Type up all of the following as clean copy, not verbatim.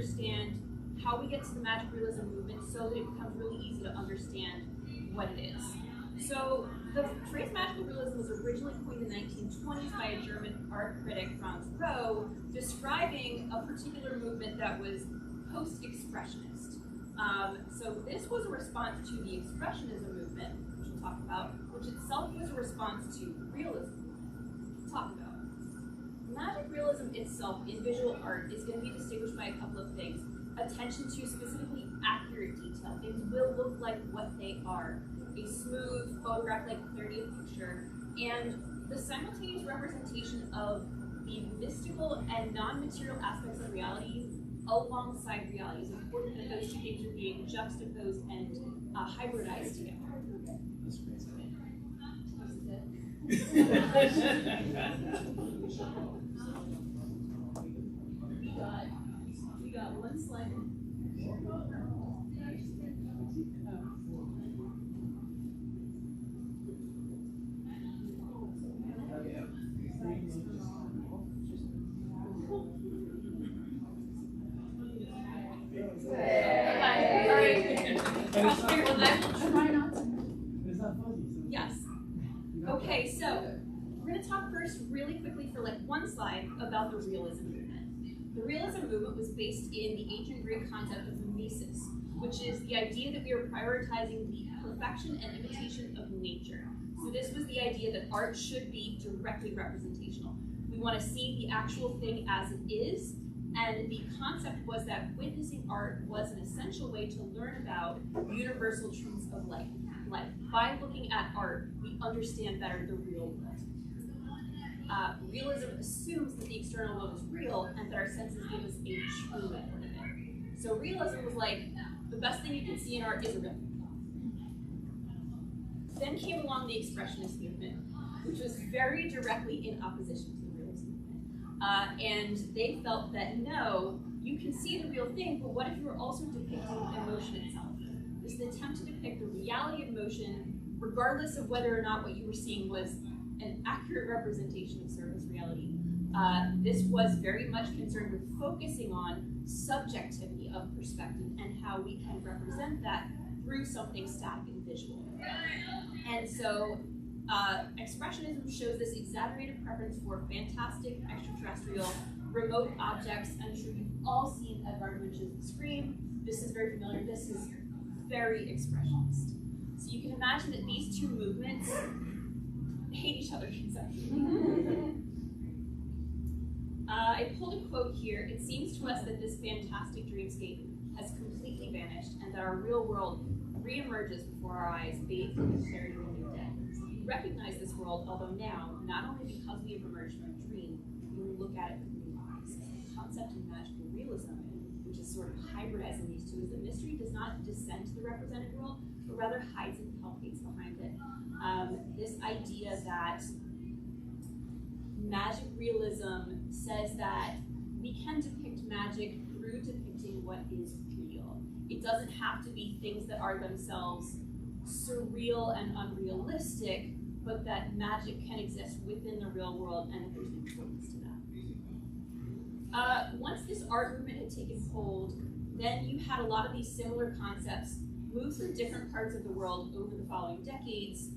understand how we get to the magic realism movement so that it becomes really easy to understand what it is. So the phrase magical realism was originally coined in the 1920s by a German art critic, Franz Roh, describing a particular movement that was post-expressionist. So this was a response to the expressionism movement, which we'll talk about, which itself was a response to realism. We'll talk about. Magic realism itself in visual art is going to be distinguished by a couple of things. Attention to specifically accurate detail. Things will look like what they are. A smooth, photograph-like clarity of picture, and the simultaneous representation of the mystical and non-material aspects of reality alongside reality. It's important that those two things are being juxtaposed and hybridized together. we got one slide. Yes. Okay, so we're going to talk first really quickly for like one slide about the realism movement. The realism movement was based in the ancient Greek concept of mimesis, which is the idea that we are prioritizing the perfection and imitation of nature. So this was the idea that art should be directly representational. We want to see the actual thing as it is, and the concept was that witnessing art was an essential way to learn about universal truths of life. By looking at art, we understand better the real world. Realism assumes that the external world is real and that our senses give us a true record of it. So realism was like, the best thing you can see in art is a real thing. Then came along the expressionist movement, which was very directly in opposition to the realism movement. And they felt that no, you can see the real thing, but what if you were also depicting emotion itself? This is an attempt to depict the reality of emotion, regardless of whether or not what you were seeing was an accurate representation of surface reality. This was very much concerned with focusing on subjectivity of perspective and how we can represent that through something static and visual. And so expressionism shows this exaggerated preference for fantastic, extraterrestrial, remote objects. I'm sure you've all seen Edvard Munch's Scream. This is very familiar. This is very expressionist. So you can imagine that these two movements hate each other conceptually. I pulled a quote here. It seems to us that this fantastic dreamscape has completely vanished and that our real world reemerges before our eyes, bathed in the clarity of a new day. We recognize this world, although now, not only because we have emerged from a dream, we look at it with new eyes. The concept of magical realism, which is sort of hybridizing these two, is that mystery does not descend to the represented world, but rather hides and palpates behind it. This idea that magic realism says that we can depict magic through depicting what is real. It doesn't have to be things that are themselves surreal and unrealistic, but that magic can exist within the real world and that there's importance to that. Once this art movement had taken hold, then you had a lot of these similar concepts move through different parts of the world over the following decades.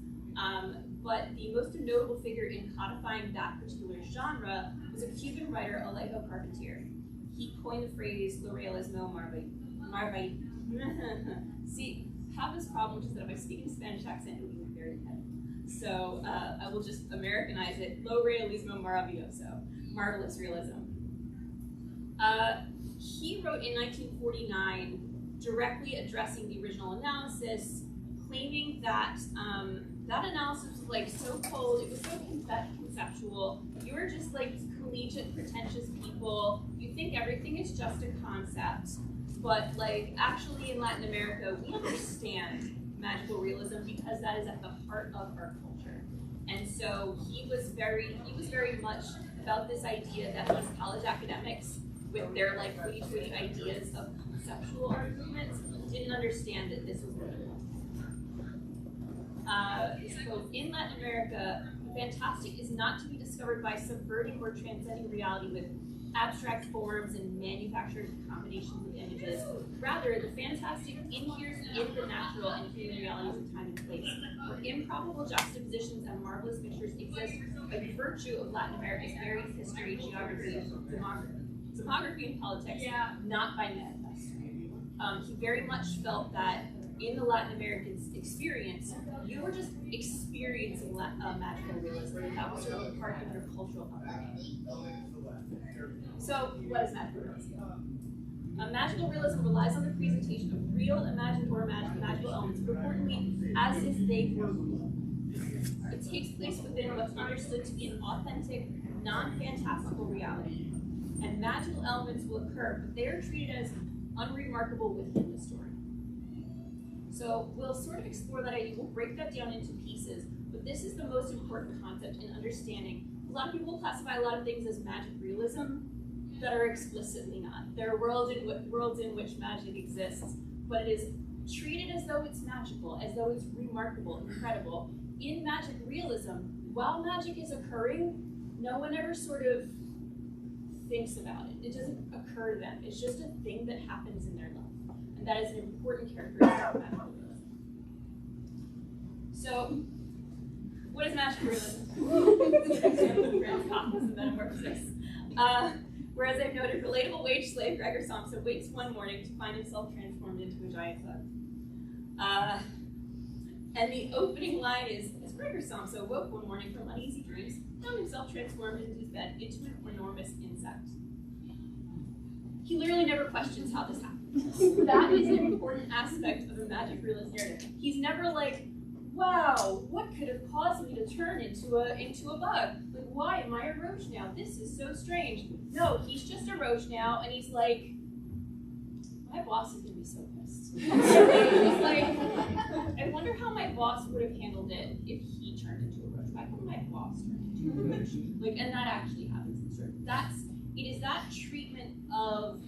But the most notable figure in codifying that particular genre was a Cuban writer, Alejo Carpentier. He coined the phrase Realism See, I have this problem, which is that if I speak in a Spanish accent, it would be very heavy. So I will just Americanize it. Lo realismo maravilloso, marvelous realism. He wrote in 1949, directly addressing the original analysis, claiming that that analysis was like so cold, it was so conceptual, you were just like collegiate, pretentious people, you think everything is just a concept, but like actually in Latin America, we understand magical realism because that is at the heart of our culture. And so he was very much about this idea that these college academics, with their like hoity-toity ideas of conceptual art movements, didn't understand that this was what it was. So in Latin America, the fantastic is not to be discovered by subverting or transcending reality with abstract forms and manufactured combinations of images. Rather, the fantastic inheres in the natural and human realities of time and place, where improbable juxtapositions and marvelous pictures exist by virtue of Latin America's varied history, geography, demography, and politics, not by manifest. He very much felt that in the Latin American experience, you were just experiencing magical realism, and that was sort of a part of your cultural upbringing. So, what is magical realism? Magical realism relies on the presentation of real, imagined, or magical elements, but importantly, as if they were real. It takes place within what's understood to be an authentic, non-fantastical reality. And magical elements will occur, but they are treated as unremarkable within the story. So we'll sort of explore that idea. We'll break that down into pieces, but this is the most important concept in understanding. A lot of people classify a lot of things as magic realism that are explicitly not. There are worlds in which magic exists, but it is treated as though it's magical, as though it's remarkable, incredible. In magic realism, while magic is occurring, no one ever sort of thinks about it. It doesn't occur to them. It's just a thing that happens in their life. And that is an important characteristic of magical realism. So, what is magical realism? Example of Grant's copies and metamorphosis. Whereas I've noted, relatable wage slave Gregor Samsa wakes one morning to find himself transformed into a giant bug. And the opening line is, as Gregor Samsa woke one morning from uneasy dreams, found himself transformed into his bed into an enormous insect. He literally never questions how this happened. That is an important aspect of a magic realist narrative. He's never like, wow, what could have caused me to turn into a bug? Like, why am I a roach now? This is so strange. No, he's just a roach now, and he's like, my boss is gonna be so pissed. He's like, I wonder how my boss would have handled it if he turned into a roach. Why couldn't my boss turn into a roach? Like, and that actually happens in the story. It is that treatment of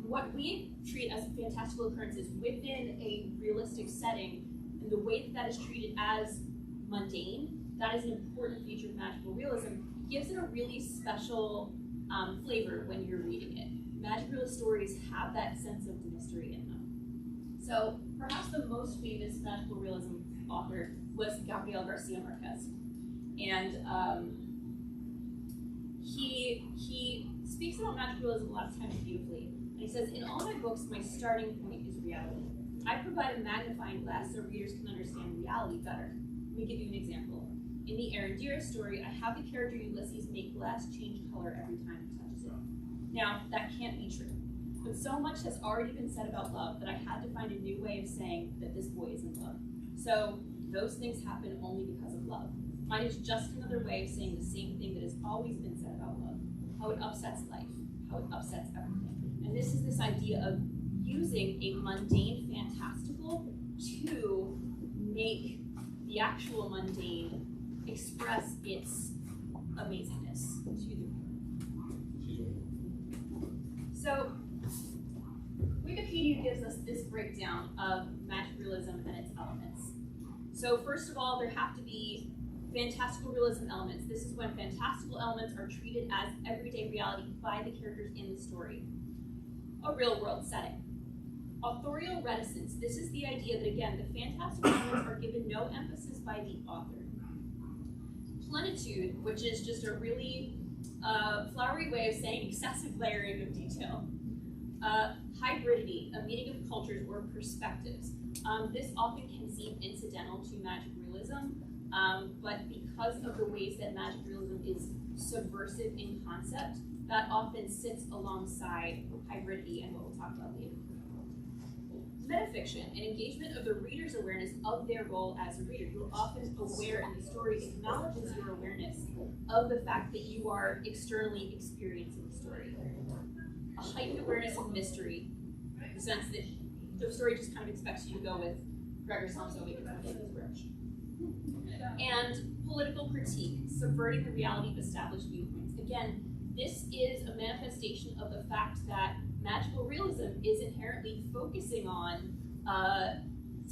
what we treat as fantastical occurrences within a realistic setting, and the way that is treated as mundane, that is an important feature of magical realism. It gives it a really special flavor when you're reading it. Magic realist stories have that sense of mystery in them. So perhaps the most famous magical realism author was Gabriel Garcia Marquez. And he speaks about magical realism a lot of times beautifully. And he says, in all my books, my starting point is reality. I provide a magnifying glass so readers can understand reality better. Let me give you an example. In the Arendira story, I have the character Ulysses make glass change color every time he touches it. Now, that can't be true. But so much has already been said about love that I had to find a new way of saying that this boy is in love. So those things happen only because of love. Mine is just another way of saying the same thing that has always been said about love. How it upsets life, how it upsets everything. And this is this idea of using a mundane fantastical to make the actual mundane express its amazingness to the viewer. So, Wikipedia gives us this breakdown of magic realism and its elements. So first of all, there have to be fantastical realism elements. This is when fantastical elements are treated as everyday reality by the characters in the story. A real world setting. Authorial reticence. This is the idea that, again, the fantastical elements are given no emphasis by the author. Plenitude, which is just a really flowery way of saying excessive layering of detail. Hybridity, a meeting of cultures or perspectives. This often can seem incidental to magic realism, but because of the ways that magic realism is subversive in concept, that often sits alongside hybridity and what we'll talk about later. Metafiction, an engagement of the reader's awareness of their role as a reader. You're often aware, and the story acknowledges your awareness of the fact that you are externally experiencing the story. A heightened awareness of mystery, in the sense that the story just kind of expects you to go with Gregor Samsa making something that's rich. And political critique, subverting the reality of established viewpoints. Again, this is a manifestation of the fact that magical realism is inherently focusing on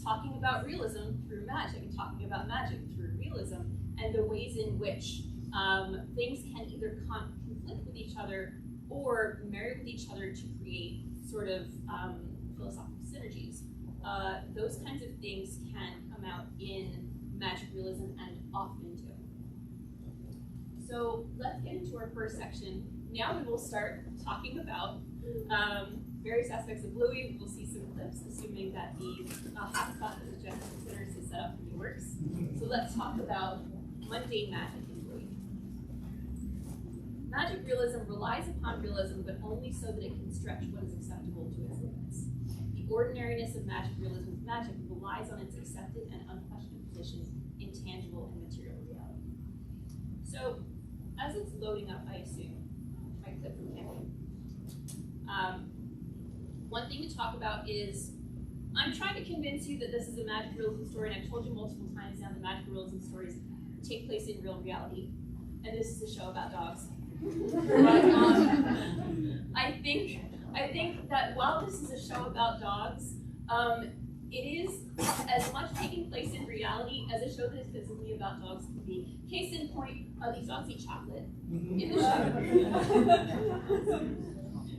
talking about realism through magic and talking about magic through realism, and the ways in which things can either conflict with each other or marry with each other to create sort of philosophical synergies. Those kinds of things can come out in magic realism and often do. So let's get into our first section. Now we will start talking about various aspects of Bluey. We'll see some clips, assuming that the hotspot that the Jeff considers is set up and works. So let's talk about mundane magic in Bluey. Magic realism relies upon realism, but only so that it can stretch what is acceptable to its limits. The ordinariness of magic realism's magic relies on its accepted and unquestioned position in tangible and material reality. So, as it's loading up, I assume, my clip from Bandit, one thing to talk about is, I'm trying to convince you that this is a magic realism story, and I've told you multiple times now that magic realism stories take place in real reality, and this is a show about dogs. But, I think that while this is a show about dogs, it is as much taking place in reality as a show that is physically about dogs can be. Case in point, these dogs eat chocolate in the show.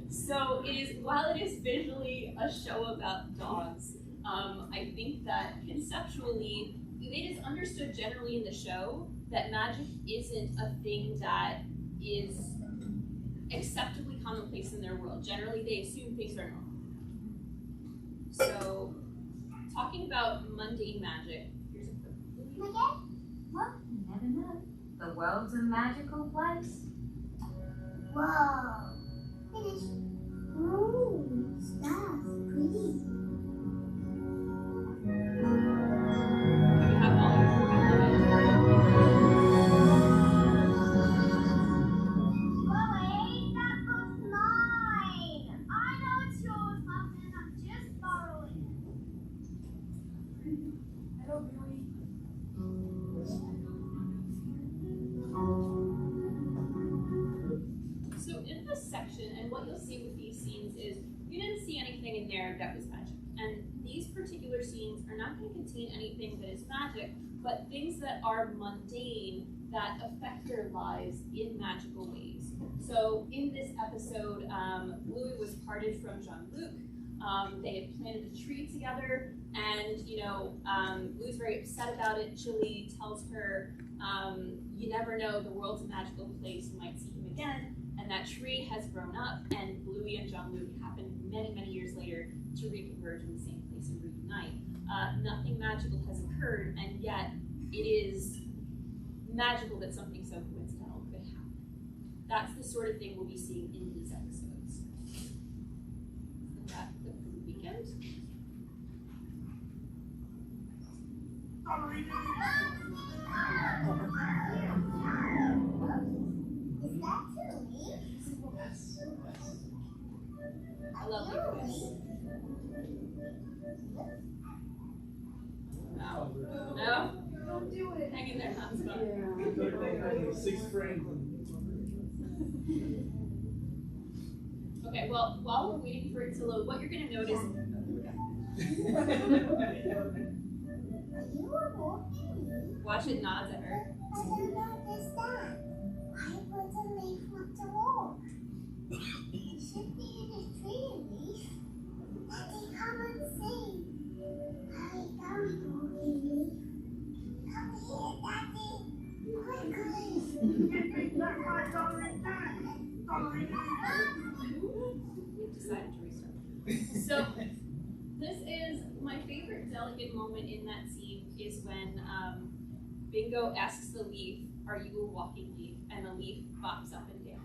So it is, while it is visually a show about dogs, I think that conceptually, it is understood generally in the show that magic isn't a thing that is acceptably commonplace in their world. Generally, they assume things are normal. So, talking about mundane magic, here's a quick. Well, you never know. The world's a magical place. Wow. It is. Oh, that's pretty. You have all your Chloe, that book's mine. I know it's yours, Muffin. I'm just borrowing it. Hello, Bluey. So in this section, and what you'll see with these scenes is, you didn't see anything in there that was magic. And these particular scenes are not going to contain anything that is magic, but things that are mundane that affect their lives in magical ways. So in this episode, Bluey was parted from Jean-Luc. They had planted a tree together, and Bluey's very upset about it. Chili tells her, you never know, the world's a magical place, you might see him again. And that tree has grown up, and Bluey and Jean-Luc happen many, many years later to reconverge in the same place and reunite. Nothing magical has occurred, and yet it is magical that something so coincidental could happen. That's the sort of thing we'll be seeing in these episodes. And that clip for the weekend. Is that Tilly? I love you for this. No. No? Don't do it. Hang in there, hotspot. 6 frames. Okay, well, while we're waiting for it to load, what you're going to notice. You were walking. Watch it nods at her. I don't understand. Why would a leaf want to walk? It should be in a tree leaf. Daddy, come and see. Hey, come, walking leaf. Come here, Daddy. Quickly. We've decided to restart. So, this is my favorite delicate moment in that scene is when Bingo asks the leaf, "Are you a walking leaf?" And the leaf bops up and down.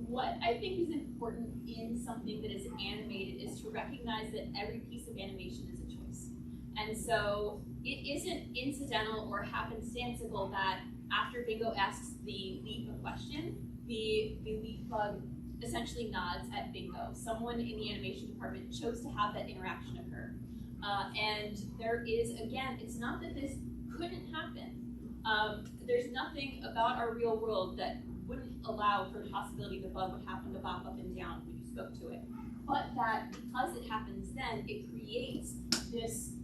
What I think is important in something that is animated is to recognize that every piece of animation is a choice. And so it isn't incidental or happenstantical that after Bingo asks the leaf a question, the leaf bug essentially nods at Bingo. Someone in the animation department chose to have that interaction occur. And there is, again, it's not that this couldn't happen. There's nothing about our real world that wouldn't allow for the possibility the bug would happen to bop up and down when you spoke to it. But that because it happens then, it creates this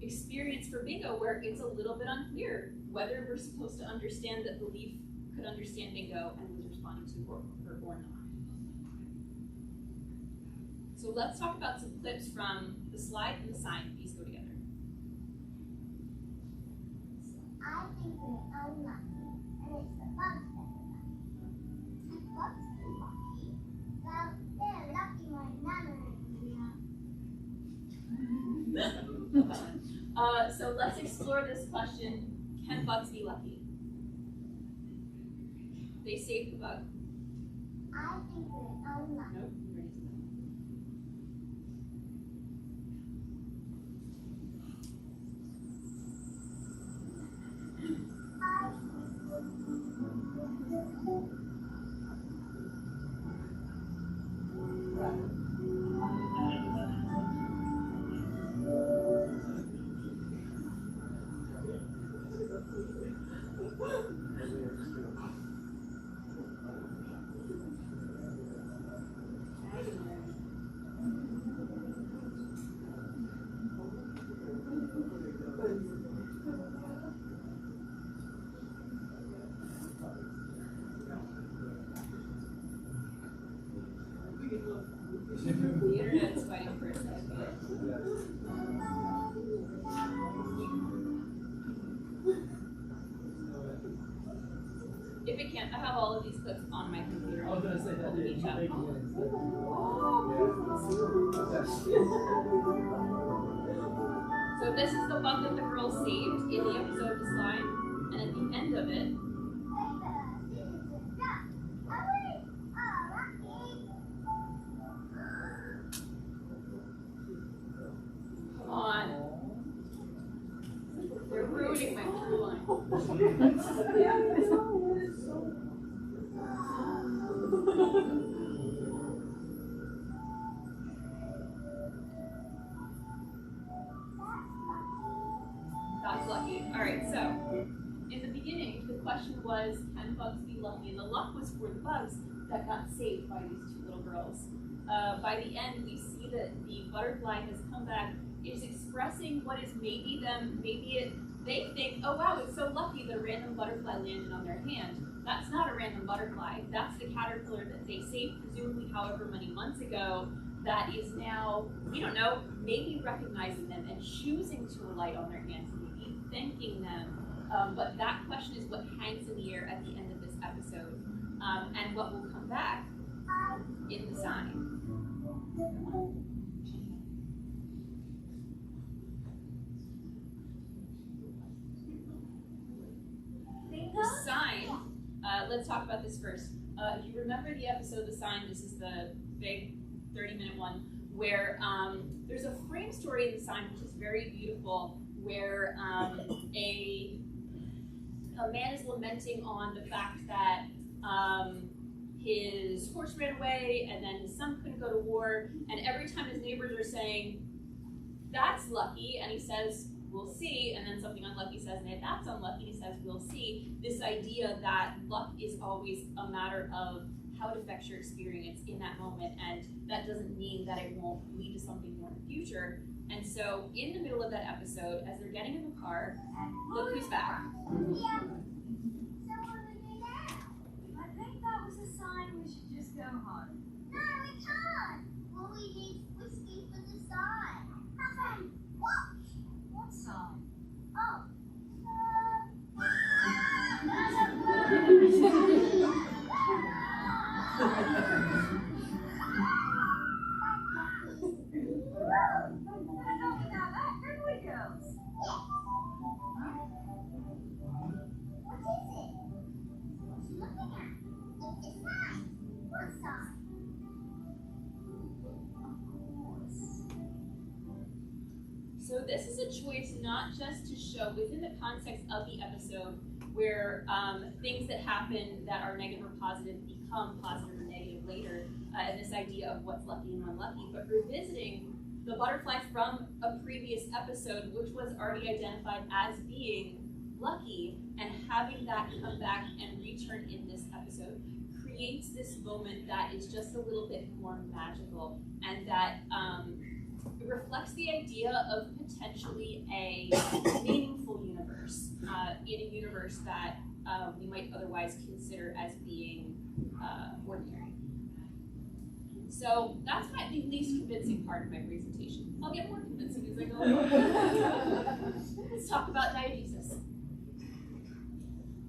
experience for Bingo where it's a little bit unclear whether we're supposed to understand that the leaf could understand Bingo and was responding to or not. So let's talk about some clips from the slide and the sign. These go together. I think we're unlucky, and it's the bugs that are lucky. The bugs are lucky. Well, they're lucky right now. So let's explore this question. Can bugs be lucky? They saved the bug. I think we're unlucky. Nope. The internet's fighting for a second. If it can't, I have all of these clips on my computer. I was going to say that. Each up. So this is the bug that the girl saved in the episode of the slide, and at the end of it, come on. They're ruining my through line. That's lucky. Alright, so in the beginning, the question was, can bugs be lucky? And the luck was for the bugs that got saved by these two little girls. By the end, we see that the butterfly has come back. It is expressing what is maybe them, they think, oh wow, it's so lucky that a random butterfly landed on their hand. That's not a random butterfly. That's the caterpillar that they saved, presumably however many months ago, that is now, we don't know, maybe recognizing them and choosing to alight on their hands, maybe thanking them. But that question is what hangs in the air at the end of this episode, and what will come back in the sign. The sign, let's talk about this first. If you remember the episode, The Sign, this is the big 30-minute one, where there's a frame story in The Sign which is very beautiful, where a man is lamenting on the fact that his horse ran away and then his son couldn't go to war, and every time his neighbors are saying, that's lucky, and he says, we'll see, and then something unlucky says, and that's unlucky, he says, we'll see. This idea that luck is always a matter of how it affects your experience in that moment, and that doesn't mean that it won't lead to something more in the future. And so, in the middle of that episode, as they're getting in the car, look who's back. Yeah. So what do we do now? I think that was a sign we should just go home. No, we can't. Well, we need whiskey for the sign. Nothing. What? What sign? Oh. So this is a choice not just to show within the context of the episode where things that happen that are negative or positive become positive or negative later, and this idea of what's lucky and unlucky, but revisiting the butterfly from a previous episode, which was already identified as being lucky, and having that come back and return in this episode creates this moment that is just a little bit more magical, and that it reflects the idea of potentially a meaningful universe, in a universe that we might otherwise consider as being ordinary. So that's the least convincing part of my presentation. I'll get more convincing as I go along. Let's talk about diegesis.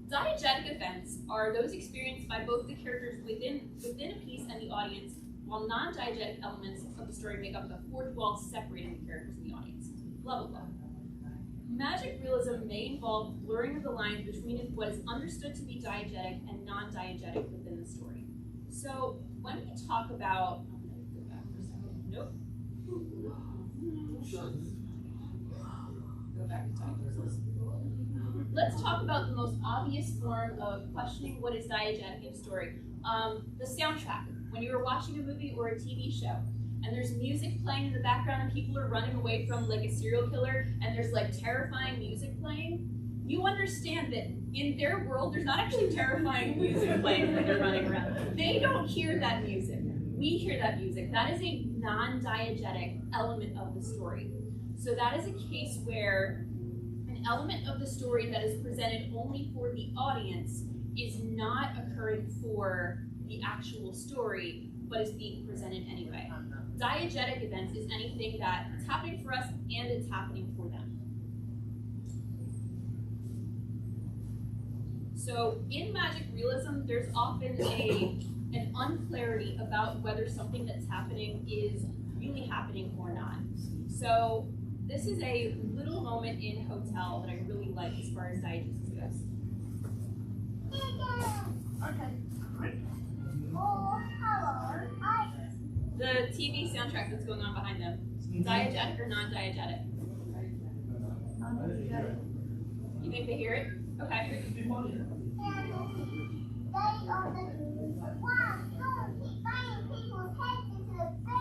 Diegetic events are those experienced by both the characters within a piece and the audience, while non-diegetic elements of the story make up the fourth wall separating the characters and the audience. Blah, blah, blah. Magic realism may involve blurring of the lines between what is understood to be diegetic and non-diegetic within the story. So when we talk about, I'm going to go back for a second. Nope. Go back to diegesis. Let's talk about the most obvious form of questioning what is diegetic in a story. The soundtrack. When you are watching a movie or a TV show, and there's music playing in the background and people are running away from like a serial killer, and there's like terrifying music playing, you understand that in their world, there's not actually terrifying music playing when they're running around. They don't hear that music. We hear that music. That is a non-diegetic element of the story. So that is a case where an element of the story that is presented only for the audience is not occurring for the actual story, but is being presented anyway. Diegetic events is anything that is happening for us and it's happening for them. So in magic realism, there's often an unclarity about whether something that's happening is really happening or not. So this is a little moment in Hotel that I really like as far as diegesis goes. Okay. Oh, hello. The TV soundtrack that's going on behind them, diegetic or non-diegetic? You think they hear it? Okay. Wow, keep banging people's heads into the bed.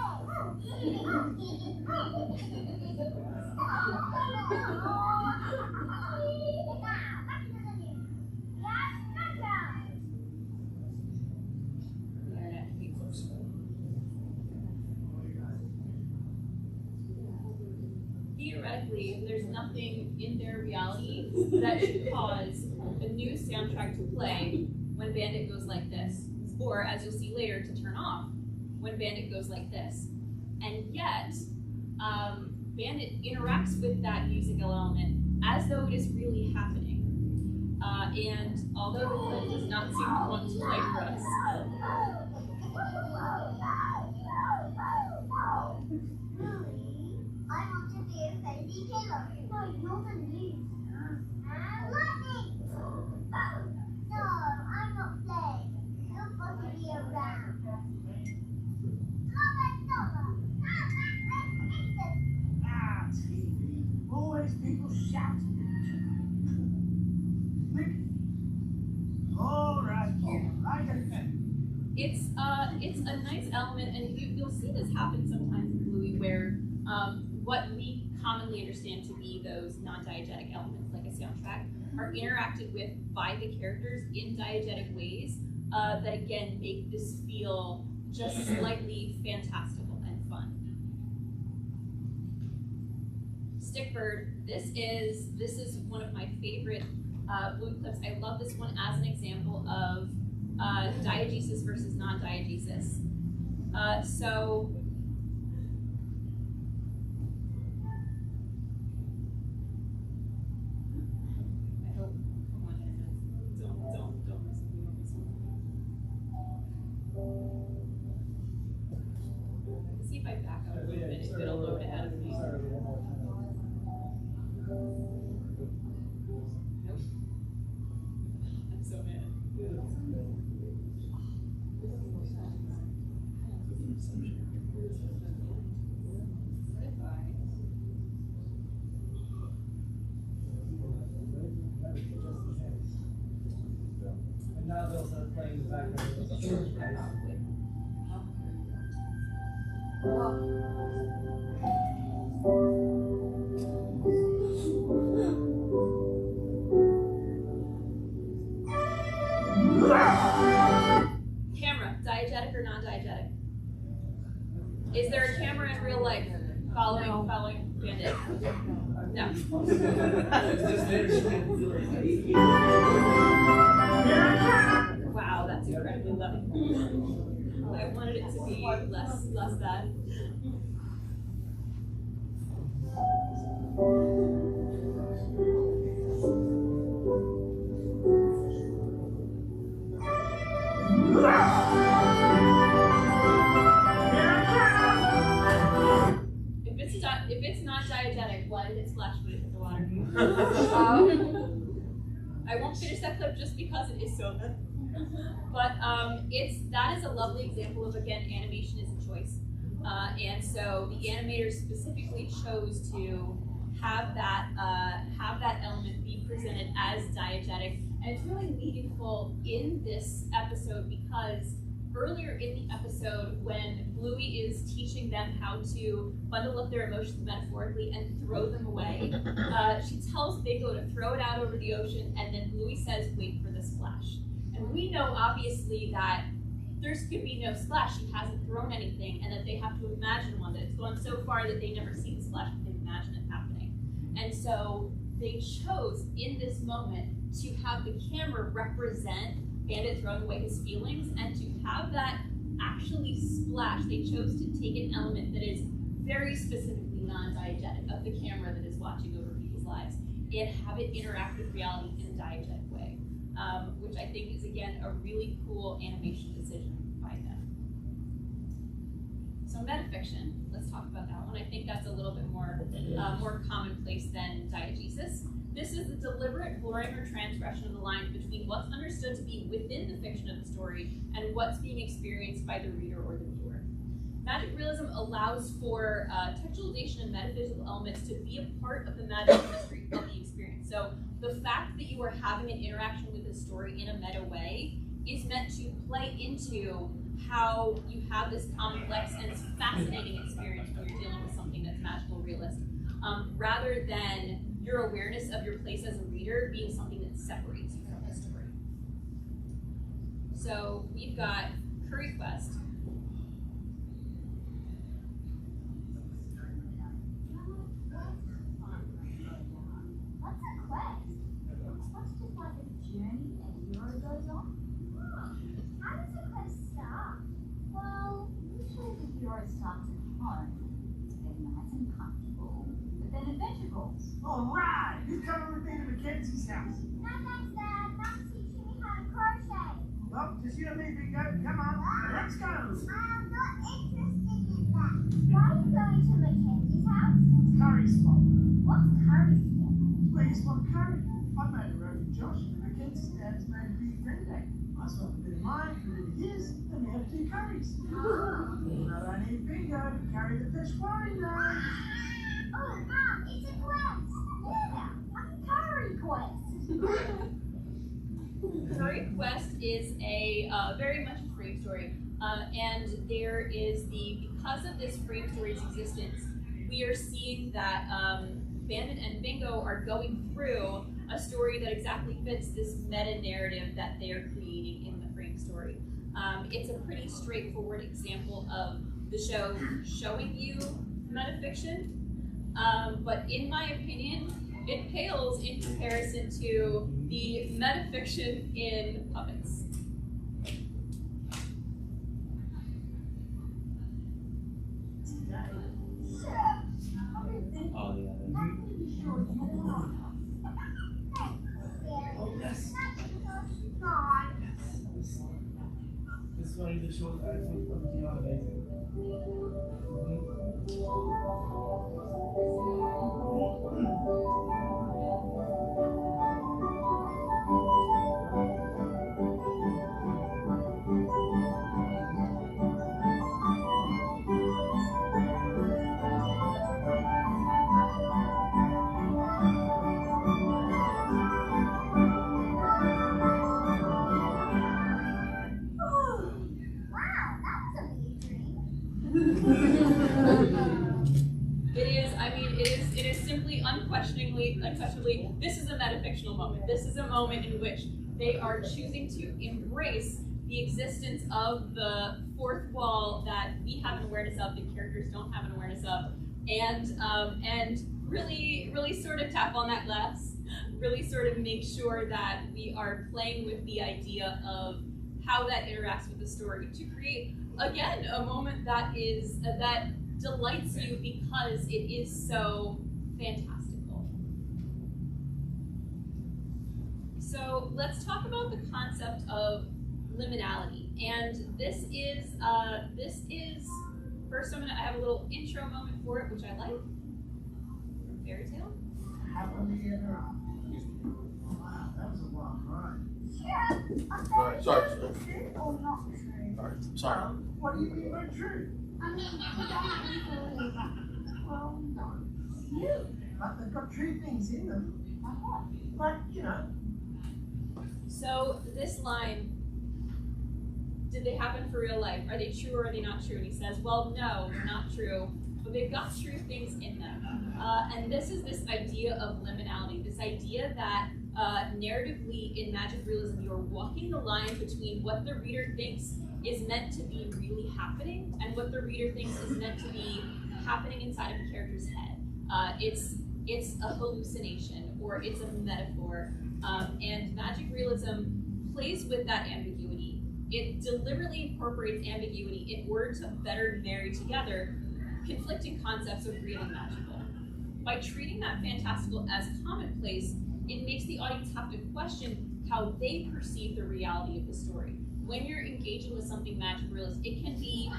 Theoretically, there's nothing in their reality that should cause a new soundtrack to play when Bandit goes like this, or as you'll see later, to turn off when Bandit goes like this. And yet, Bandit interacts with that musical element as though it is really happening. And although the clip does not seem to want to play for us, I want to be a fancy killer. No, not the news. Lightning! No, I'm not playing. You're supposed to be around. Always people shouting. All right, I get it. it's a nice element, and you'll see this happen sometimes in Bluey, where what we commonly understand to be those non-diegetic elements, like a soundtrack, are interacted with by the characters in diegetic ways that again make this feel just slightly fantastical and fun. Stickbird, this is one of my favorite Bluey clips. I love this one as an example of diegesis versus non-diegesis. So I hope, come on, don't mess with me on this one. See if I back up a little bit, it'll load ahead of me. Nope. I'm so mad. And now they'll start playing the background. Camera, diegetic or non-diegetic? Is there a camera in real life following Bandit? No. Wow, that's incredibly low. I wanted it to be less bad. If it's not diegetic, why did it splash when it hit the water? I won't finish that clip just because it is so good. But that is a lovely example of, again, animation is a choice. And so the animators specifically chose to have that element be presented as diegetic. And it's really meaningful in this episode because earlier in the episode, when Bluey is teaching them how to bundle up their emotions metaphorically and throw them away, she tells Bingo to throw it out over the ocean, and then Bluey says, wait for the splash. And we know, obviously, that there could be no splash. She hasn't thrown anything, and that they have to imagine one, that it's gone so far that they never see the splash, but they imagine it happening. And so they chose, in this moment, to have the camera represent Bandit throwing away his feelings, and to have that actually splash. They chose to take an element that is very specifically non-diegetic of the camera that is watching over people's lives and have it interact with reality in a diegetic way, which I think is, again, a really cool animation decision by them. So metafiction, let's talk about that one. I think that's a little bit more commonplace than diegesis. This is the deliberate blurring or transgression of the lines between what's understood to be within the fiction of the story and what's being experienced by the reader or the viewer. Magic realism allows for textualization and metaphysical elements to be a part of the magic mystery of the experience. So the fact that you are having an interaction with the story in a meta way is meant to play into how you have this complex and fascinating experience when you're dealing with something that's magical realist, rather than your awareness of your place as a reader being something that separates you from the story. So we've got Curry Quest. What's a quest? What's just like a journey a hero goes on? How does a quest start? Well, usually the hero starts at home. They're nice and comfortable, but then adventure calls. All right, who's coming with me to Mackenzie's house? No thanks, Dad. Mom's teaching me how to crochet. Well, just you and me, Bingo. Come on, let's go. I am not interested in that. Why are you going to Mackenzie's house? Curry spot. What's curry for? Where you spot curry? I made a rope with Josh, and Mackenzie's dad's made a big friend day. I swapped a bit of mine for a bit of his, and we have 2 curries. But I need Bingo to carry the fish fry now. Oh, Mom, it's a quest. Yeah, a curry quest. Curry Quest is a very much a frame story, and there is because of this frame story's existence, we are seeing that Bandit and Bingo are going through a story that exactly fits this meta narrative that they are creating in the frame story. It's a pretty straightforward example of the show showing you metafiction, but in my opinion, it pales in comparison to the metafiction in puppets. Oh, yeah. Oh, yes. This is one of the shows I think of the amazing. It is simply unquestionably, this is a metafictional moment. This is a moment in which they are choosing to embrace the existence of the fourth wall that we have an awareness of, the characters don't have an awareness of, and really sort of tap on that glass, really sort of make sure that we are playing with the idea of how that interacts with the story to create, again, a moment that is that delights you because it is so fantastical. So let's talk about the concept of liminality, and this is first I have a little intro moment for it, which I like from Fairy Tale. Happily ever after. Wow, that was a wild ride. Yeah, Sorry. true or not true? Sorry. What do you mean by true? I mean, we don't believe that. Well, no. You. But they've got true things in them. Like what? Like, you know. So this line, did they happen for real life? Are they true or are they not true? And he says, well, no, they're not true, but they've got true things in them. And this is this idea of liminality, this idea that narratively in magic realism, you're walking the line between what the reader thinks is meant to be really happening and what the reader thinks is meant to be happening inside of a character's head. It's a hallucination or it's a metaphor. And magic realism plays with that ambiguity. It deliberately incorporates ambiguity in order to better marry together conflicting concepts of real and magical. By treating that fantastical as commonplace, it makes the audience have to question how they perceive the reality of the story. When you're engaging with something magic realist, it can be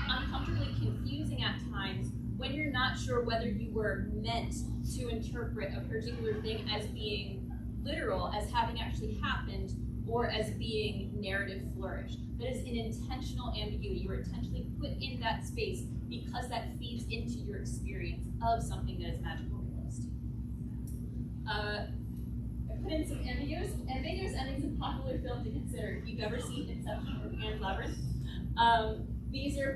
uncomfortably confusing at times when you're not sure whether you were meant to interpret a particular thing as being literal, as having actually happened, or as being narrative flourished. That is an intentional ambiguity. You are intentionally put in that space because that feeds into your experience of something that is magical realist. I put in some ambiguous endings in popular film to consider. If you've ever seen Inception or Pan's Labyrinth, these are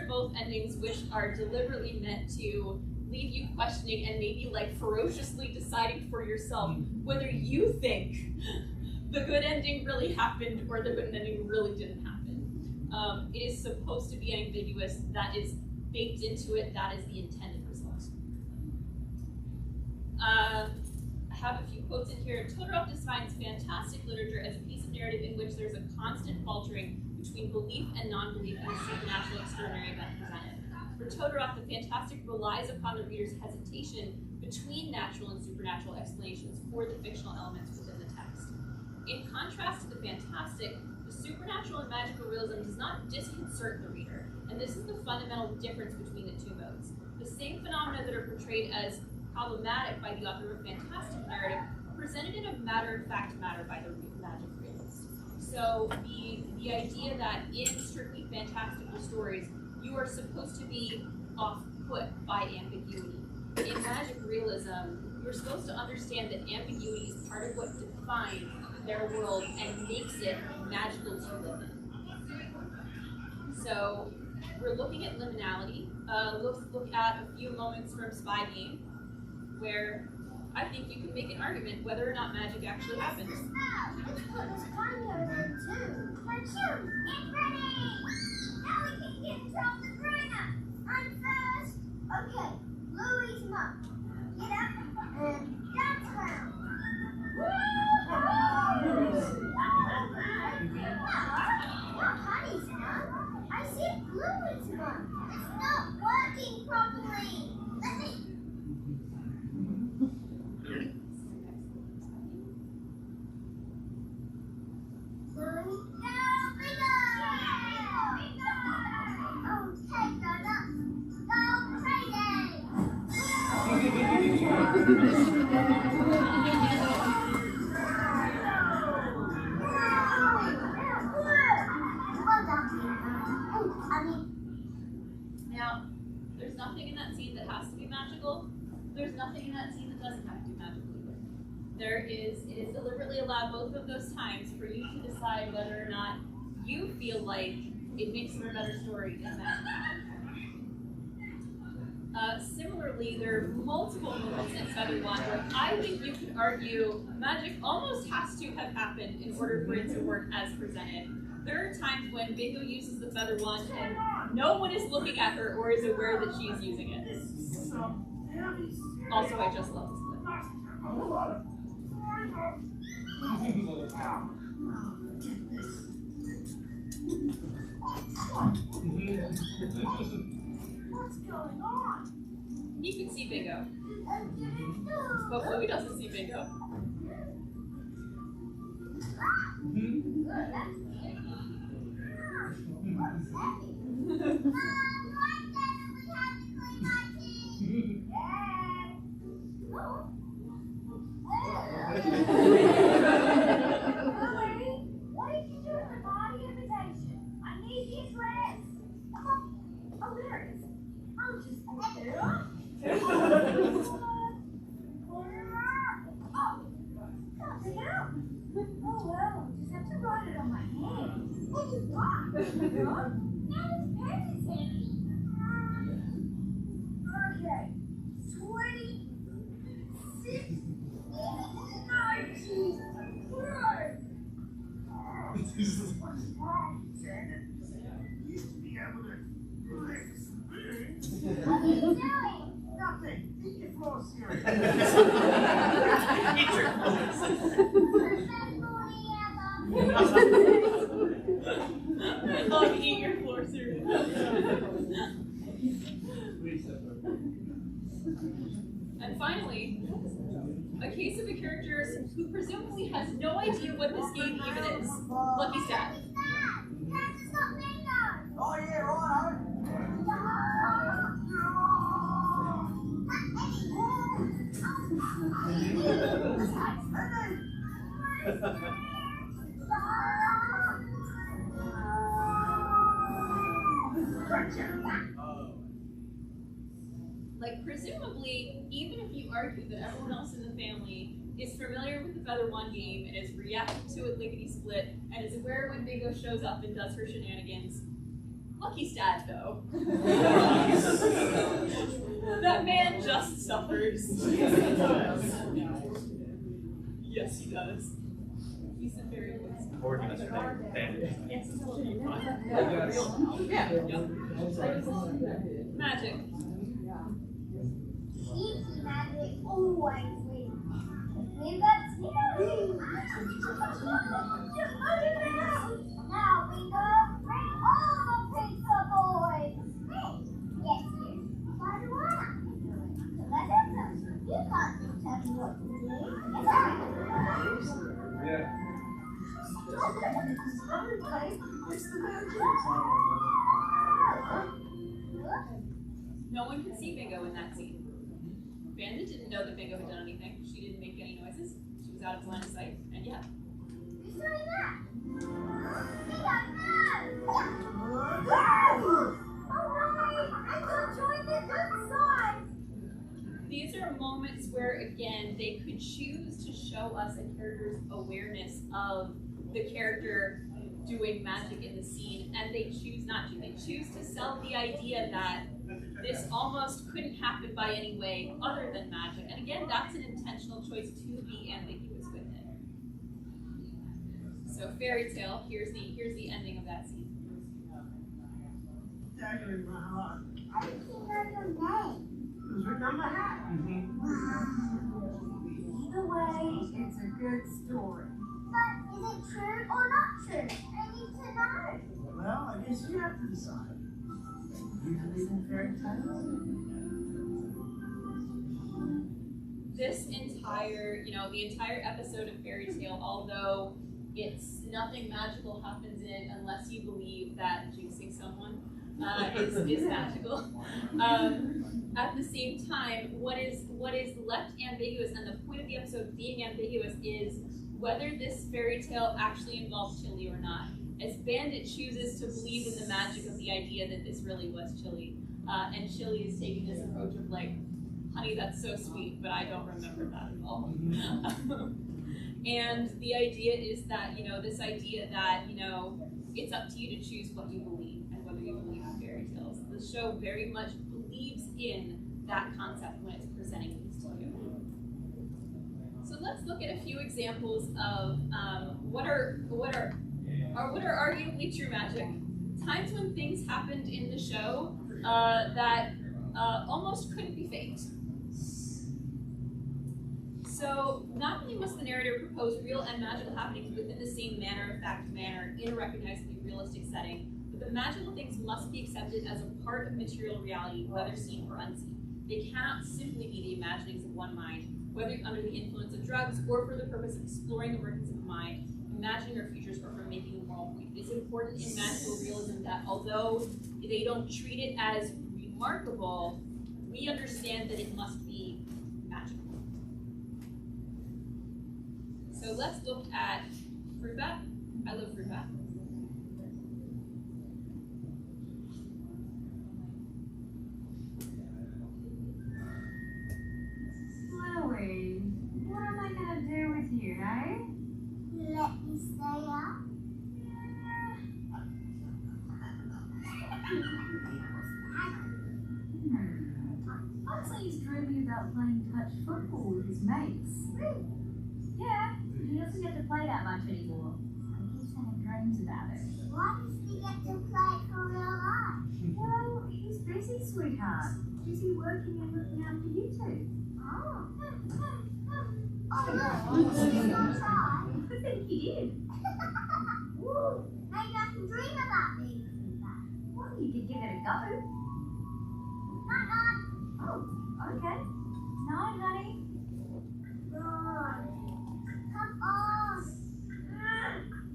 both endings which are deliberately meant to leave you questioning and maybe like ferociously deciding for yourself whether you think the good ending really happened or the good ending really didn't happen. It is supposed to be ambiguous. That is baked into it. That is the intended result. I have a few quotes in here. Todorov defines fantastic literature as a piece of narrative in which there's a constant faltering between belief and non-belief in the supernatural extraordinary event presented. For Todorov, the fantastic relies upon the reader's hesitation between natural and supernatural explanations for the fictional elements within the text. In contrast to the fantastic, the supernatural and magical realism does not disconcert the reader, and this is the fundamental difference between the two modes. The same phenomena that are portrayed as problematic by the author of a fantastic narrative are presented in a matter-of-fact manner by the magic realist. So the idea that in strictly fantastical stories, you are supposed to be off-put by ambiguity. In magic realism, you're supposed to understand that ambiguity is part of what defines their world and makes it magical to live in. So we're looking at liminality. Let's look at a few moments from Spy Game, where I think you can make an argument whether or not magic actually happens. Let's put this pineapple in too. It's ready! Now we can get from the trainer. I'm first. Okay, Bluey's mom. Get up and dance around. Not Honey's mom. I said Bluey's mom. It's not working properly. Let me. Now, there's nothing in that scene that has to be magical. There's nothing in that scene that doesn't have to be magical either. It is deliberately allowed both of those times for you to decide whether or not you feel like it makes for a better story than magic. Similarly, there are multiple moments in Feather Wand where I think you could argue magic almost has to have happened in order for it to work as presented. There are times when Bingo uses the Feather Wand and no one is looking at her or is aware that she is using it. Also, I just love this clip. What's going on? He can see Bingo, but Bluey doesn't see Bingo. What did you do with the body invitation? I need the address. Oh, there it is. I'll just pick it up. Oh, can't pick it up. Oh, well, just have to write it on my hand. What is that? Now it's Bandit's hand. Okay. 26. 19. Right. What's wrong, Bandit? You used to be able to lick spoons. What are you doing? Nothing. Eat your floor cereal. Eat your clothes. I love eat your floor cereal. And finally, a case of a character who presumably has no idea what this game even is. Lucky Stat. Oh, yeah, right. Like, presumably, even if you argue that everyone else in the family is familiar with the Feather One game and is reacting to it lickety-split and is aware when Bingo shows up and does her shenanigans, Lucky Stat, though. That man just suffers. Yes, he does. He's a very good. Working on their Bandit. Yes, Magic. Easy magic always wins. We've got Smeary. Now we go bring all the pizza boys. Hey, yes, you. Why do I? Because I don't know. You can't just tell me what to do. Yeah. No one can see Bingo in that scene. Bandit didn't know that Bingo had done anything. She didn't make any noises. She was out of line of sight, and yeah. Who's doing that? We don't know. Alright, I will join the good side. These are moments where, again, they could choose to show us a character's awareness of the character doing magic in the scene, and they choose not to. They choose to sell the idea that this almost couldn't happen by any way other than magic. And again, that's an intentional choice to be ambiguous with it. So fairy tale, here's the ending of that scene. Dagger in my heart. I think you know your name. Who's written on my hat? Either way, it's a good story. But is it true or not true? I need to know. Well, I guess you have to decide. You believe in fairy tales? This entire, the entire episode of Fairy Tale, although it's nothing magical happens in it unless you believe that jinxing someone is magical. At the same time, what is left ambiguous, and the point of the episode being ambiguous, is whether this fairy tale actually involves Chili or not. As Bandit chooses to believe in the magic of the idea that this really was Chili, and Chili is taking this approach of like, honey, that's so sweet, but I don't remember that at all. And the idea is that, this idea that, it's up to you to choose what you believe and whether you believe in fairy tales. The show very much believes in that concept when it's presenting these to you. So let's look at a few examples of what are arguably true magic. Times when things happened in the show that almost couldn't be faked. So not only must the narrator propose real and magical happenings within the same matter-of-fact manner in a recognizably realistic setting, but the magical things must be accepted as a part of material reality, whether seen or unseen. They cannot simply be the imaginings of one mind, whether under the influence of drugs or for the purpose of exploring the workings of the mind, imagining our futures, or for making a moral point. It's important in magical realism that although they don't treat it as remarkable, we understand that it must be magical. So let's look at fruit bat. I love fruit bat. Bluey, what am I gonna do with you, eh? Let me stay up. Oxley's dreaming about playing touch football with his mates. Yeah, he doesn't get to play that much anymore. He keeps having dreams about it. Why does he get to play it for real life? Well, he's busy, sweetheart. Busy working and looking after you two. Oh. Oh no, he's gonna try. I think he did. Woo. Maybe I can dream about being through that. Well, you could give it a go. Night-night. Oh, okay. Night, honey. Come on.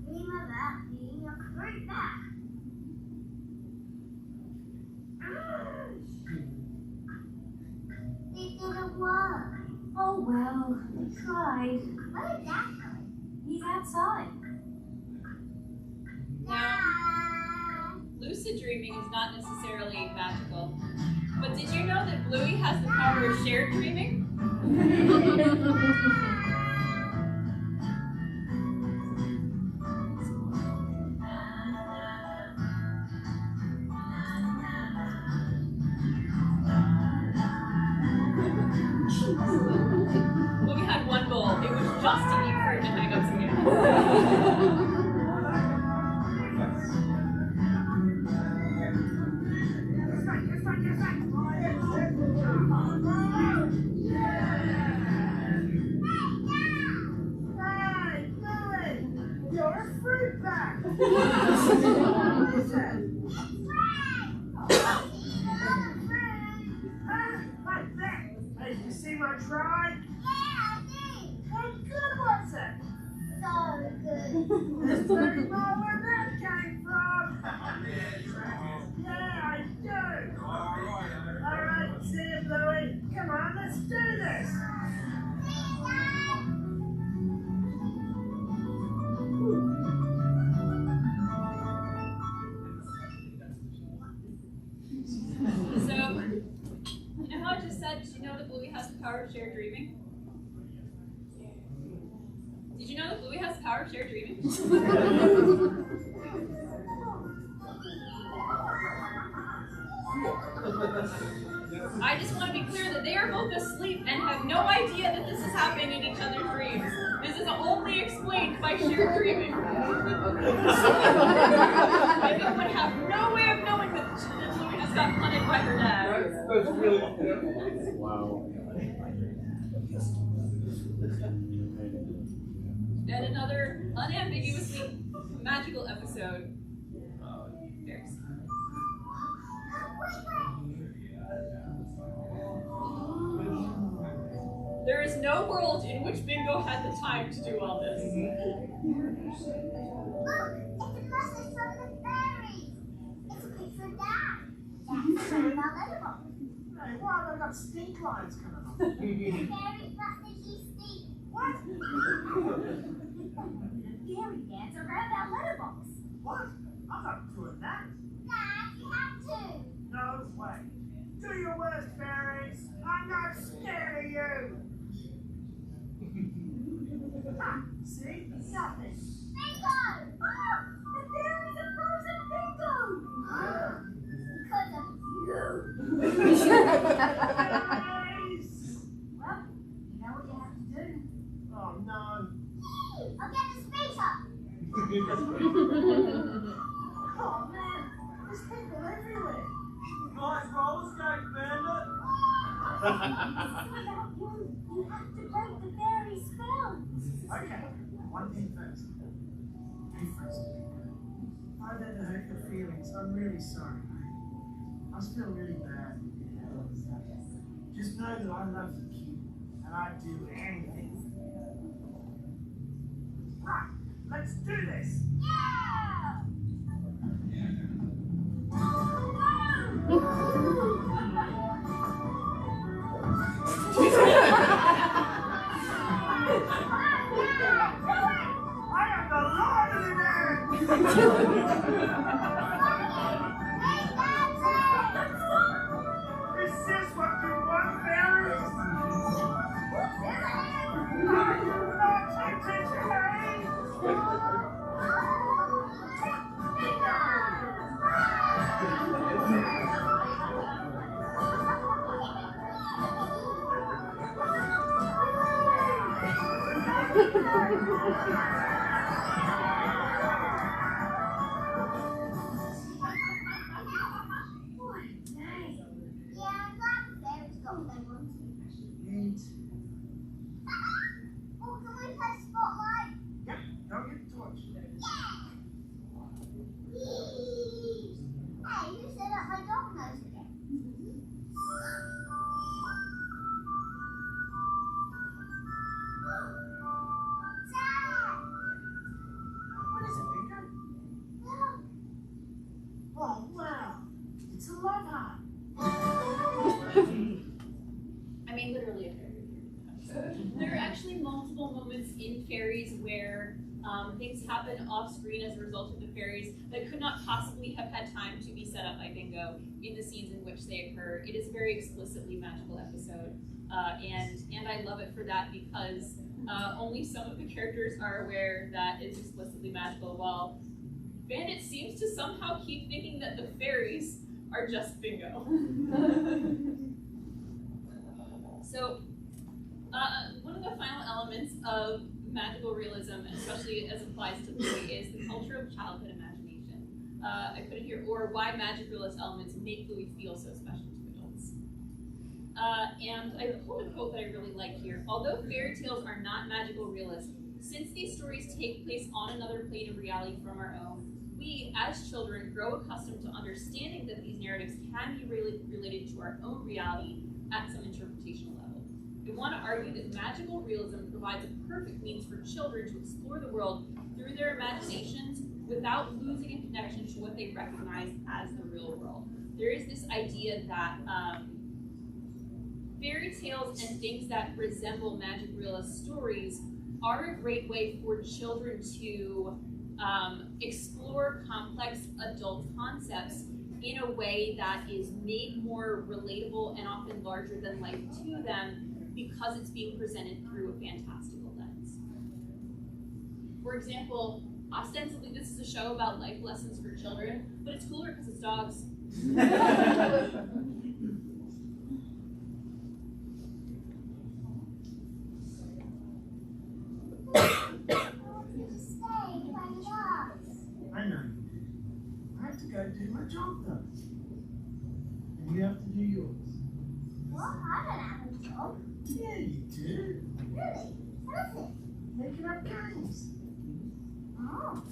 Dream about being a fruit bat. It didn't work. Oh, well, we tried. Where did that go? He's outside. Now, lucid dreaming is not necessarily magical, but did you know that Bluey has the power of shared dreaming? Bluey had one goal. It was just to eat fruit and hang up again. Hey, Bluey! You're a fruit bat! What is it? Like that! Hey, you see my try? How good was it? So good. There's very well where that came from! Yeah, I do! Alright, see you, Bluey. Come on, let's do this! So, you know how I just said, did you know that Bluey has the power of shared dreaming? Did you know that Bluey has the power of shared dreaming? I just want to be clear that they are both asleep and have no idea that this is happening in each other's dreams. This is only explained by shared dreaming. And they would have no way of knowing that Bluey just got punted by her dad. That's really wow. And another unambiguously magical episode. There's. There is no world in which Bingo had the time to do all this. Look, it's a message from the fairies. It's a picture of Dad. Dad's showing our letterbox. Hey, why have I got stink lines coming on? The fairies message you speak. What? The fairy dance around our letterbox. What? I'm not doing that. Dad, you have to. No way. Do your worst, fairies. I'm not scared of you. Ha! See? Nothing. Bingo! Oh, the fairies are frozen Bingo! Because of you. Fairies! Well, you know what you have to do. Oh no. Yee! I'll get the space up. Oh man, there's people everywhere. Nice roller skate, Bandit. Without you, you have to break the fairy spell. Okay, one thing first. You first. Are there meant to hurt your feelings. I'm really sorry, mate. I feel really bad. Just know that I love the kid, and I'd do anything. Right, let's do this! Yeah! I am the Lord of the Dead! Is this what you want, fairies? Are you not entertained? What a day. Yeah, I'm glad the fairies got what they wanted. Neat. Oh, can we play Spotlight? Yep, go get the torch. Yee! Hey, who set up my dominoes again? Dad! What is it, Bingo? Look! Oh, wow. It's a love heart. I mean, literally a fairy. There are actually multiple moments in fairies where things happen off screen as a result of the fairies that could not possibly have had time to be set up by Bingo in the scenes in which they occur. It is a very explicitly magical episode, and I love it for that because only some of the characters are aware that it's explicitly magical, while Bandit seems to somehow keep thinking that the fairies are just Bingo. So, one of the final elements of magical realism, especially as applies to Bluey, is the culture of childhood imagination. I put it here, or why magic realist elements make Bluey feel so special to adults. And I pulled a quote that I really like here. Although fairy tales are not magical realists, since these stories take place on another plane of reality from our own, we, as children, grow accustomed to understanding that these narratives can be related to our own reality at some interpretational level. I want to argue that magical realism provides a perfect means for children to explore the world through their imaginations without losing a connection to what they recognize as the real world. There is this idea that fairy tales and things that resemble magic realist stories are a great way for children to explore complex adult concepts in a way that is made more relatable and often larger than life to them because it's being presented through a fantastical lens. For example, ostensibly this is a show about life lessons for children, but it's cooler because it's dogs. I know you do. I have to go do my job though. And you have to do yours. What? I don't have a job. Yeah, you do. Really? What is it? Making up games. Oh.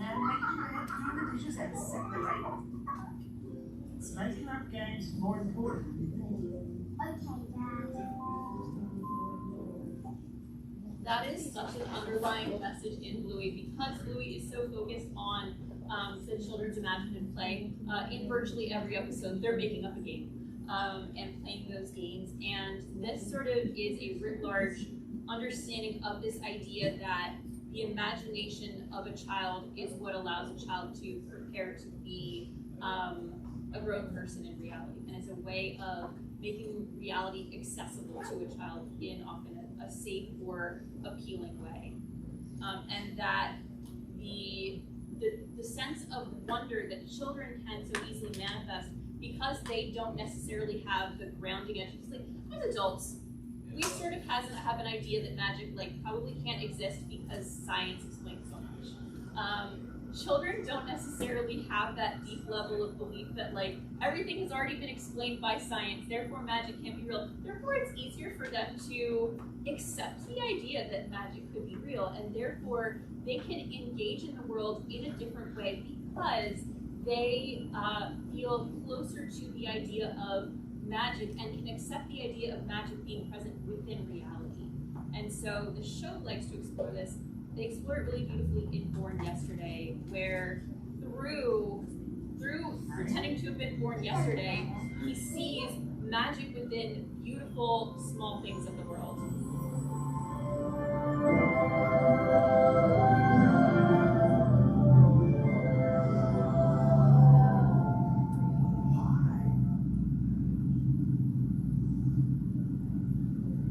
And making your head do the dishes and set the table. It's making up games is more important than you think. Okay, Dad. That is such an underlying message in Bluey because Bluey is so focused on the children's imaginative play. In virtually every episode, they're making up a game and playing those games. And this sort of is a writ large understanding of this idea that the imagination of a child is what allows a child to prepare to be a grown person in reality. And it's a way of making reality accessible to a child in often a safe or appealing way. And that the sense of wonder that children can so easily manifest because they don't necessarily have the grounding edge. It's like, as adults, we sort of have an idea that magic probably can't exist because science explains so much. children don't necessarily have that deep level of belief that like everything has already been explained by science, therefore magic can't be real. Therefore it's easier for them to accept the idea that magic could be real, and therefore they can engage in the world in a different way because they feel closer to the idea of magic and can accept the idea of magic being present within reality. And so the show likes to explore this. They explore it really beautifully in Born Yesterday, where through pretending to have been born yesterday, he sees magic within beautiful small things of the world.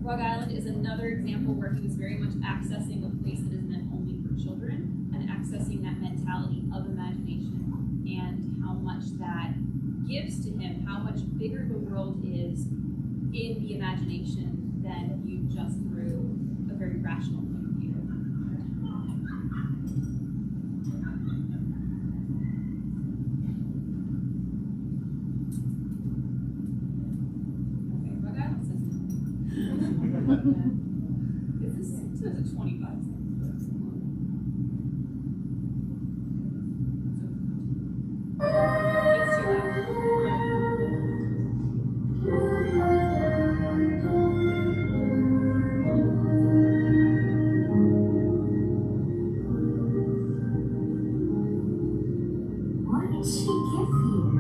Rug Island is another example where he was very much accessing a place that is meant only for children and accessing that mentality of imagination and how much that gives to him, how much bigger the world is in the imagination than viewed just through a very rational point of view. Okay, Rug Island says this is a 25 cents. It's too loud. What did she give you?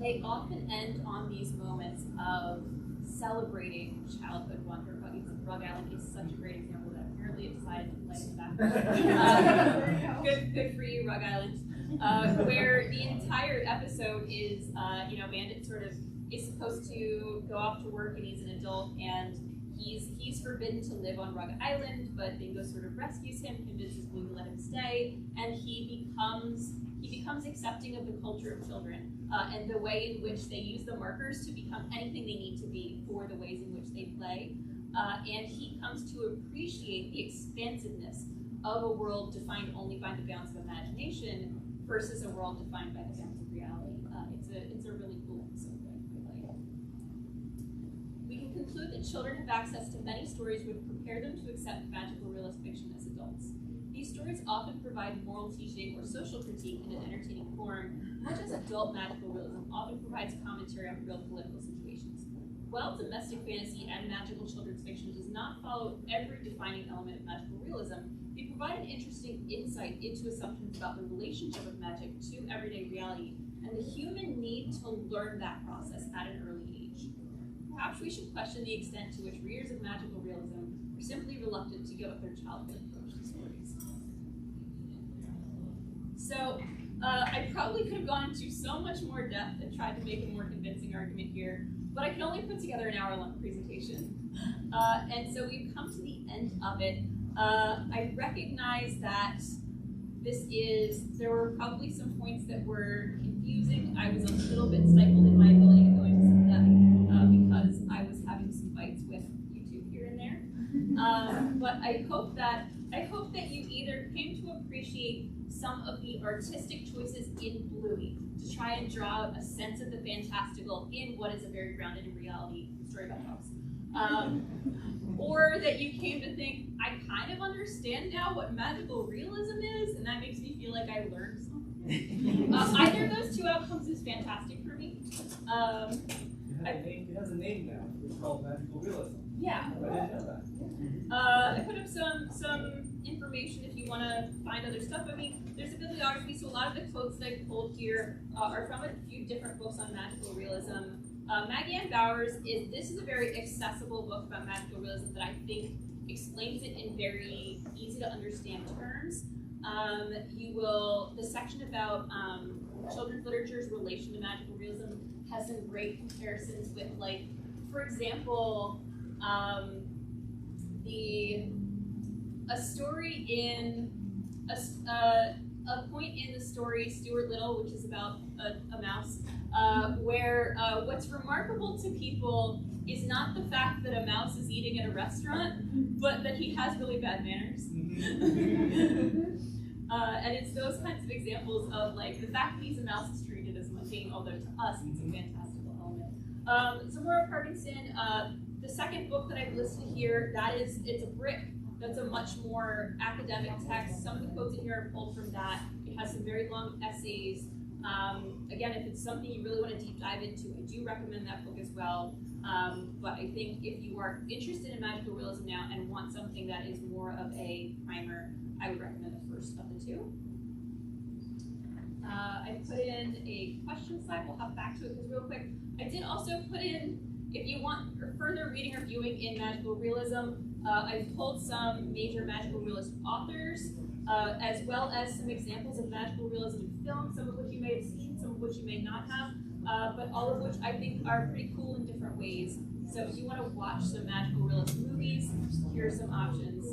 They often end on these moments of celebrating childhood wonder. Rug Island is such a great example that apparently it decided to play in the background. Good for you, Rug Island. Where the entire episode is, Bandit sort of is supposed to go off to work and he's an adult and he's forbidden to live on Rug Island, but Bingo sort of rescues him, convinces Bluey to let him stay, and he becomes accepting of the culture of children and the way in which they use the markers to become anything they need to be for the ways in which they play. And he comes to appreciate the expansiveness of a world defined only by the bounds of imagination versus a world defined by the bounds of reality. It's a really cool episode that I like. We can conclude that children have access to many stories which prepare them to accept magical realist fiction as adults. These stories often provide moral teaching or social critique in an entertaining form, much as adult magical realism often provides commentary on real political situations. While domestic fantasy and magical children's fiction does not follow every defining element of magical realism, they provide an interesting insight into assumptions about the relationship of magic to everyday reality and the human need to learn that process at an early age. Perhaps we should question the extent to which readers of magical realism are simply reluctant to give up their childhood approach to stories. So, I probably could have gone into so much more depth and tried to make a more convincing argument here, but I can only put together an hour-long presentation. And so we've come to the end of it. I recognize that there were probably some points that were confusing. I was a little bit stifled in my ability to go into some depth because I was having some fights with YouTube here and there. But I hope that you either came to appreciate some of the artistic choices in Bluey to try and draw out a sense of the fantastical in what is a very grounded in reality story about dogs. Or that you came to think, I kind of understand now what magical realism is, and that makes me feel like I learned something. Either of those two outcomes is fantastic for me. It has a name now. It's called magical realism. Yeah. I didn't know that. I put up some information if you want to find other stuff. I mean, there's a bibliography, so a lot of the quotes that I pulled here are from a few different books on magical realism. Maggie Ann Bowers this is a very accessible book about magical realism that I think explains it in very easy to understand terms. The section about children's literature's relation to magical realism has some great comparisons with, like, for example, a story in a point in the story, Stuart Little, which is about a mouse, where what's remarkable to people is not the fact that a mouse is eating at a restaurant, but that he has really bad manners. And it's those kinds of examples of like the fact that he's a mouse is treated as mundane, although to us it's a fantastical element. Zamora Parkinson, the second book that I've listed here, it's a brick. That's a much more academic text. Some of the quotes in here are pulled from that. It has some very long essays. Again, if it's something you really want to deep dive into, I do recommend that book as well. But I think if you are interested in magical realism now and want something that is more of a primer, I would recommend the first of the two. I put in a question slide. We'll hop back to it because real quick. I did also put in, if you want further reading or viewing in magical realism, I've pulled some major magical realist authors, as well as some examples of magical realism in film, some of which you may have seen, some of which you may not have, but all of which I think are pretty cool in different ways. So if you want to watch some magical realist movies, here are some options.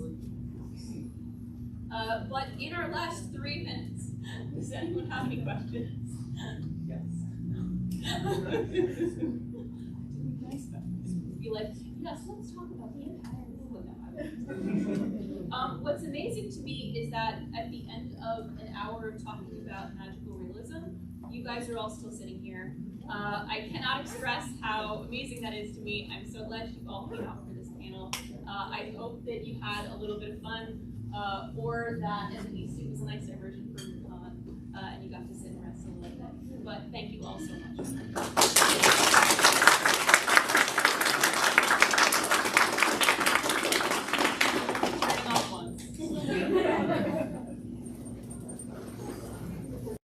But in our last 3 minutes, does anyone have any questions? Yes. Be like, yes, let's talk about the entire what's amazing to me is that at the end of an hour of talking about magical realism, you guys are all still sitting here. I cannot express how amazing that is to me. I'm so glad you all came out for this panel. I hope that you had a little bit of fun, or that as an it was a nice diversion from your con, and you got to sit and rest a little bit. But thank you all so much.